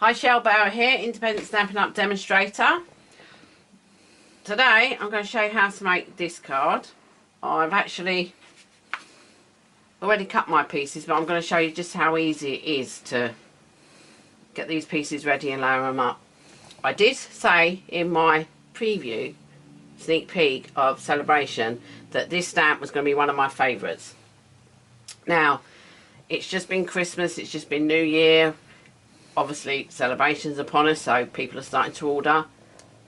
Hi, Shellbower here, Independent Stampin Up demonstrator. Today I'm going to show you how to make this card. I've actually already cut my pieces, but I'm going to show you just how easy it is to get these pieces ready and layer them up. I did say in my preview, sneak peek of Sale-A-Bration, that this stamp was going to be one of my favourites. Now, it's just been Christmas, it's just been New Year. Obviously, Sale-A-Bration's upon us, so people are starting to order.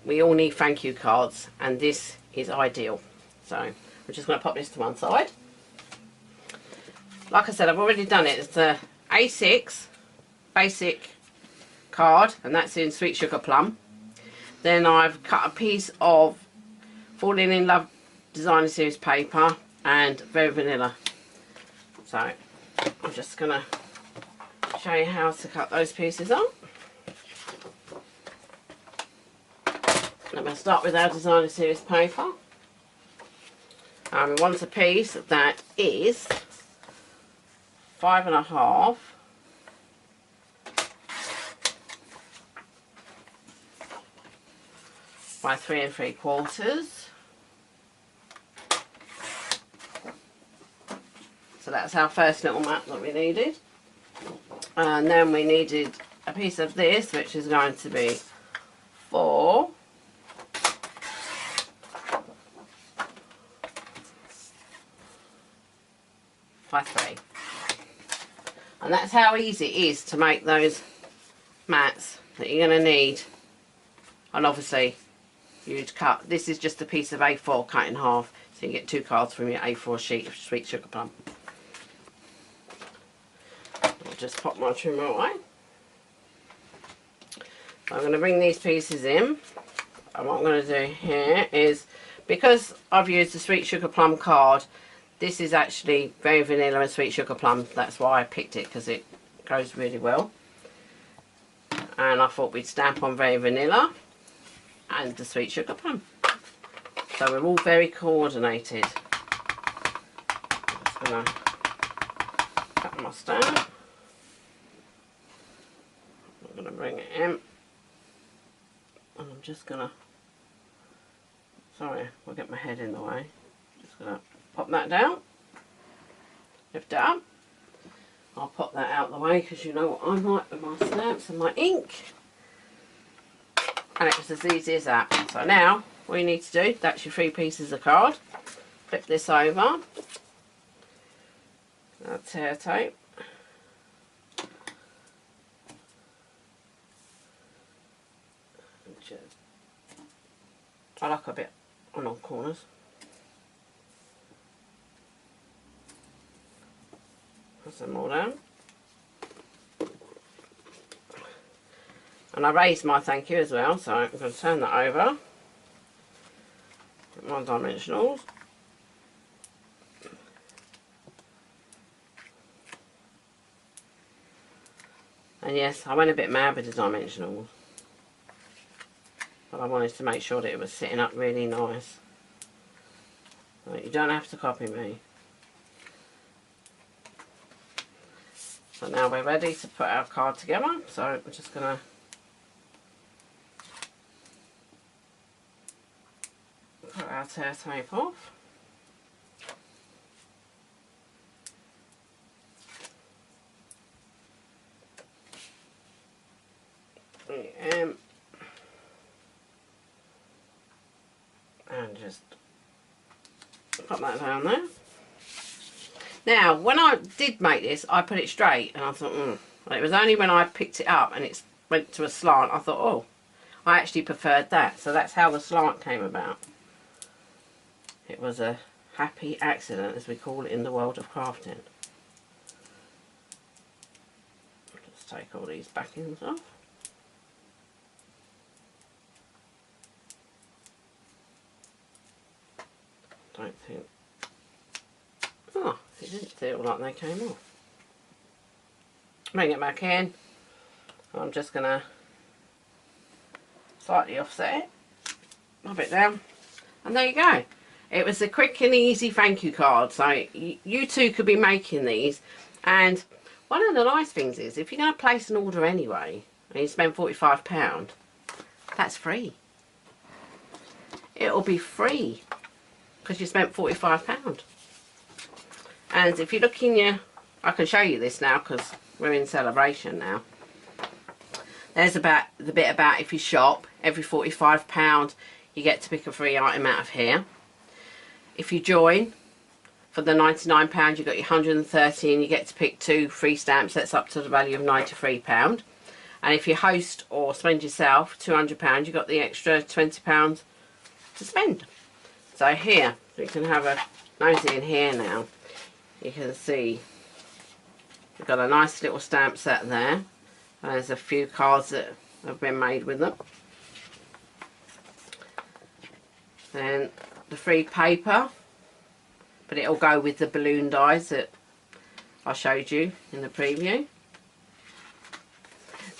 We all need thank you cards, and this is ideal. So, I'm just going to pop this to one side. Like I said, I've already done it. It's a A6 basic card, and that's in Sweet Sugar Plum. Then I've cut a piece of Falling in Love Designer Series paper and Very Vanilla. So, I'm just going to show you how to cut those pieces up. I'm going to start with our Designer Series paper. We want a piece that is 5.5 by 3 3/4. So that's our first little map that we needed. And then we needed a piece of this, which is going to be 4 by 3. And that's how easy it is to make those mats that you're going to need. And obviously you'd cut, this is just a piece of A4 cut in half, so you get 2 cards from your A4 sheet of Sweet Sugar Plum. Just pop my trimmer away. I'm going to bring these pieces in, and what I'm going to do here is, because I've used the Sweet Sugar Plum card, this is actually Very Vanilla and Sweet Sugar Plum. That's why I picked it, because it goes really well. And I thought we'd stamp on Very Vanilla and the Sweet Sugar Plum, so we're all very coordinated. I'm just going to cut my stamp. I'm going to bring it in, and I'm just going to, sorry, I'll get my head in the way, just going to pop that down, lift it up. I'll pop that out the way because you know what I'm like with my stamps and my ink, and it was as easy as that. So now all you need to do, that's your 3 pieces of card, flip this over, tear tape, I like a bit on all corners. Put them all down. And I raised my thank you as well, so I'm going to turn that over. Get my dimensionals. And yes, I went a bit mad with the dimensionals, but I wanted to make sure that it was sitting up really nice. But you don't have to copy me. So now we're ready to put our card together. So we're just going to put our tear tape off. And just put that down there. Now, when I did make this, I put it straight, and I thought, It was only when I picked it up and it went to a slant, I thought, oh, I actually preferred that. So that's how the slant came about. It was a happy accident, as we call it in the world of crafting. Just take all these backings off. Don't think, oh, it didn't feel like they came off. Bring it back in. I'm just going to slightly offset it, rub it down, and there you go. It was a quick and easy thank you card, so you too could be making these. And one of the nice things is, if you're going to place an order anyway, and you spend £45, that's free. It'll be free because you spent £45. And if you look in your, I can show you this now because we're in Sale-A-Bration now. There's about the bit about if you shop every £45 you get to pick a free item out of here. If you join for the £99 you got your 130 and you get to pick 2 free stamps. That's up to the value of £93. And if you host or spend yourself £200 you got the extra £20 to spend. So here you can have a nosy in here now. You can see we've got a nice little stamp set there. There's a few cards that have been made with them. Then the free paper, but it'll go with the balloon dies that I showed you in the preview.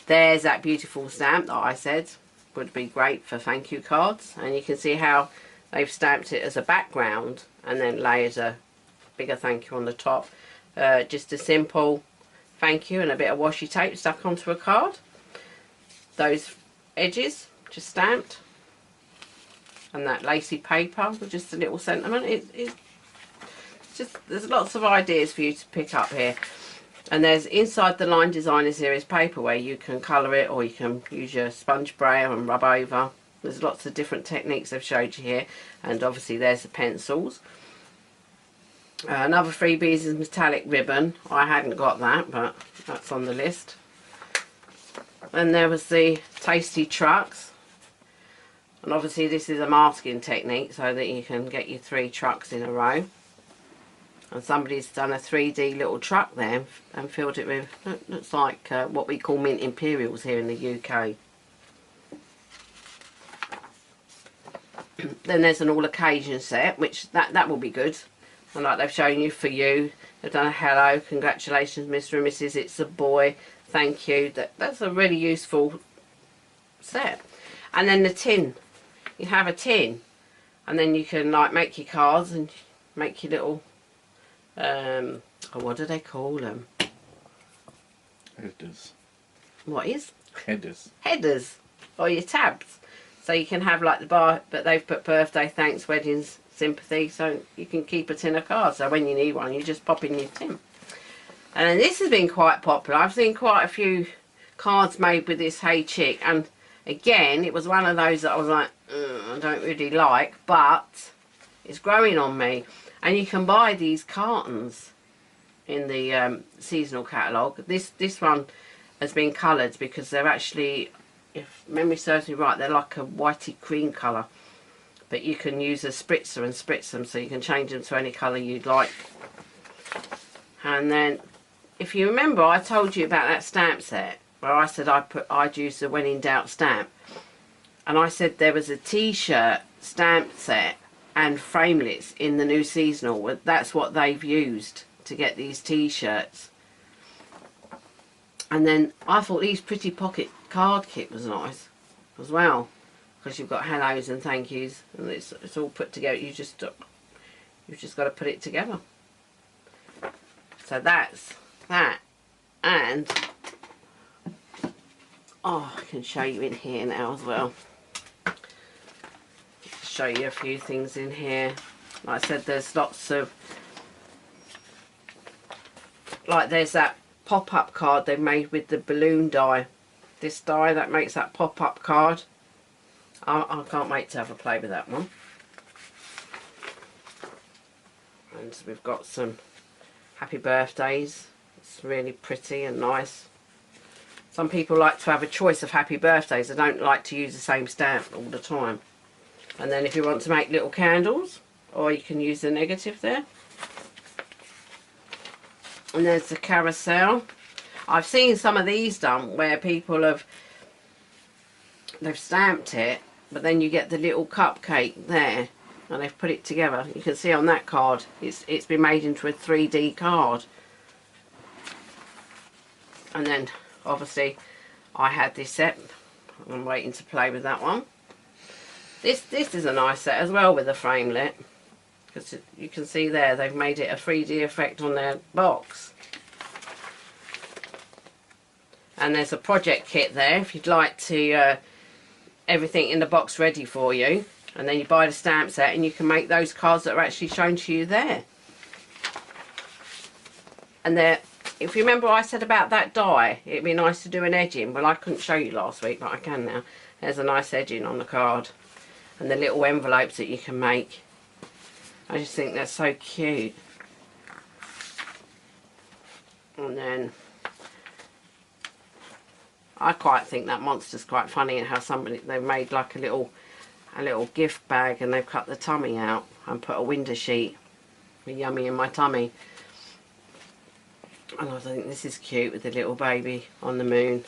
There's that beautiful stamp that I said would be great for thank you cards, and you can see how they've stamped it as a background and then layered a bigger thank you on the top. Just a simple thank you and a bit of washi tape stuck onto a card. Those edges just stamped, and that lacy paper with just a little sentiment. It's just, there's lots of ideas for you to pick up here. And there's inside the Line Designer Series paper where you can colour it, or you can use your sponge brayer and rub over. There's lots of different techniques I've showed you here, and obviously there's the pencils. Another freebie is metallic ribbon. I hadn't got that, but that's on the list. And there was the tasty trucks, and obviously this is a masking technique so that you can get your 3 trucks in a row. And somebody's done a 3D little truck there and filled it with, looks like what we call mint imperials here in the UK. Then there's an all occasion set, which that will be good. And like they've shown you, for you, they've done a hello, congratulations Mr. and Mrs. It's a boy, thank you. That's a really useful set. And then the tin, you have a tin, and then you can like make your cards and make your little oh, what do they call them? Headers. What is? Headers. Headers, or your tabs. So you can have like the bar, but they've put birthday, thanks, weddings, sympathy, so you can keep a tin of cards. So when you need one, you just pop in your tin. And then this has been quite popular. I've seen quite a few cards made with this Hey Chick, and again, it was one of those that I was like, I don't really like, but it's growing on me. And you can buy these cartons in the seasonal catalogue. This one has been coloured because they're actually, if memory serves me right, they're like a whitey cream colour. But you can use a spritzer and spritz them, so you can change them to any colour you'd like. And then, if you remember, I told you about that stamp set where I said I'd use the when in doubt stamp. And I said there was a t-shirt stamp set and framelits in the new seasonal. That's what they've used to get these t-shirts. And then I thought these pretty pocket card kit was nice as well, because you've got hellos and thank yous, and it's all put together. You've just got to put it together. So that's that. And oh, I can show you in here now as well. Show you a few things in here. Like I said, there's lots of, like there's that pop-up card they made with the balloon die. This die that makes that pop-up card. I can't wait to have a play with that one. And we've got some happy birthdays. It's really pretty and nice. Some people like to have a choice of happy birthdays. They don't like to use the same stamp all the time. And then if you want to make little candles, or you can use the negative there. And there's the carousel. I've seen some of these done where people they've stamped it, but then you get the little cupcake there, and they've put it together. You can see on that card, it's been made into a 3D card. And then obviously I had this set. I'm waiting to play with that one. This is a nice set as well with a framelit, because you can see there they've made it a 3D effect on their box. And there's a project kit there if you'd like to everything in the box ready for you, and then you buy the stamp set and you can make those cards that are actually shown to you there. And there, if you remember I said about that die, it'd be nice to do an edging. Well, I couldn't show you last week, but I can now. There's a nice edging on the card, and the little envelopes that you can make. I just think they're so cute. And then I quite think that monster's quite funny, and how somebody, they've made like a little gift bag, and they've cut the tummy out and put a window sheet with Yummy in my tummy. And I think this is cute with the little baby on the moon.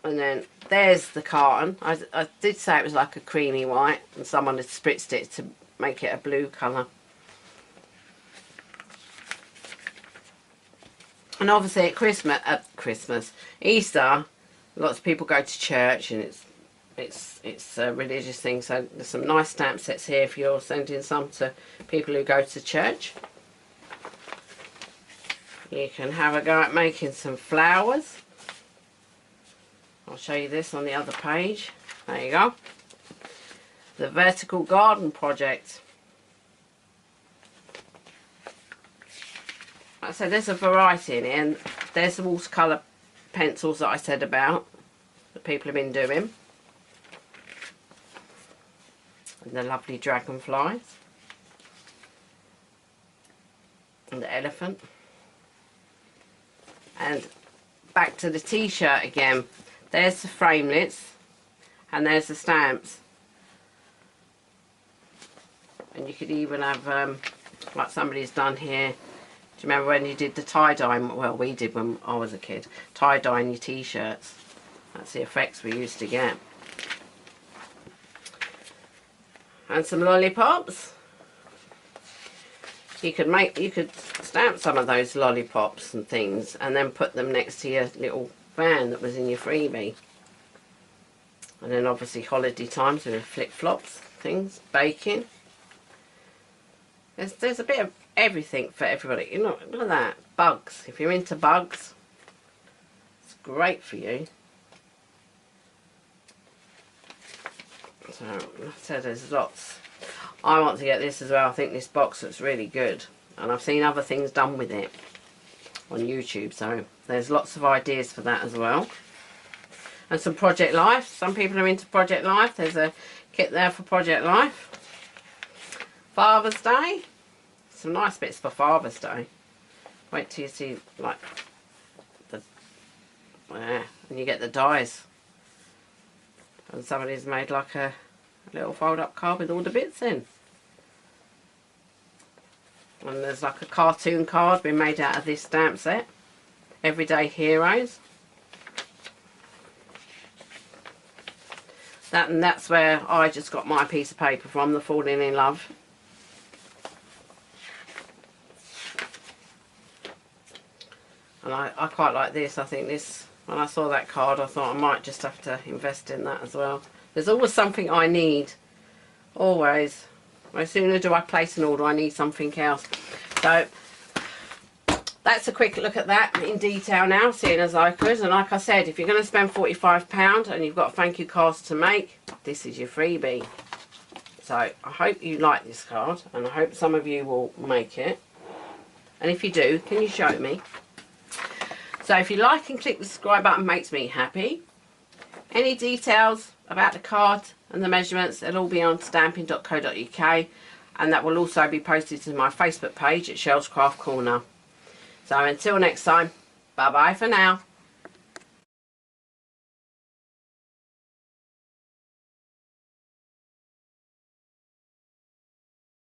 And then there's the carton. I did say it was like a creamy white, and someone had spritzed it to make it a blue colour. And obviously at Easter, lots of people go to church, and it's a religious thing. So there's some nice stamp sets here if you're sending some to people who go to church. You can have a go at making some flowers. I'll show you this on the other page. There you go. The vertical garden project. Like I said, there's a variety in it, and there's the watercolour pencils that I said about that people have been doing, and the lovely dragonflies and the elephant. And back to the t-shirt again. There's the framelits, and there's the stamps. And you could even have, like somebody's done here. Do you remember when you did the tie-dye? Well, we did when I was a kid. Tie-dyeing your t-shirts. That's the effects we used to get. And some lollipops. You could stamp some of those lollipops and things, and then put them next to your little van that was in your freebie. And then obviously holiday times with flip-flops, things, baking. There's a bit of everything for everybody. You know, look at that. Bugs. If you're into bugs, it's great for you. So, like I said, there's lots. I want to get this as well. I think this box looks really good, and I've seen other things done with it on YouTube, so there's lots of ideas for that as well. And some Project Life. Some people are into Project Life. There's a kit there for Project Life. Father's Day. Some nice bits for Father's Day. Wait till you see, like, and you get the dies. And somebody's made like a little fold-up card with all the bits in. And there's like a cartoon card being made out of this stamp set. Everyday Heroes. That's where I just got my piece of paper from, the Falling in Love. And I quite like this. I think this, when I saw that card, I thought I might just have to invest in that as well. There's always something I need. Always. No sooner do I place an order, I need something else. So that's a quick look at that in detail now, seeing as I could. And like I said, if you're going to spend £45 and you've got thank you cards to make, this is your freebie. So I hope you like this card, and I hope some of you will make it. And if you do, can you show me? So if you like and click the subscribe button, makes me happy. Any details about the card and the measurements, it'll all be on stampin.co.uk, and that will also be posted to my Facebook page at Shell's Craft Corner. So until next time, bye bye for now.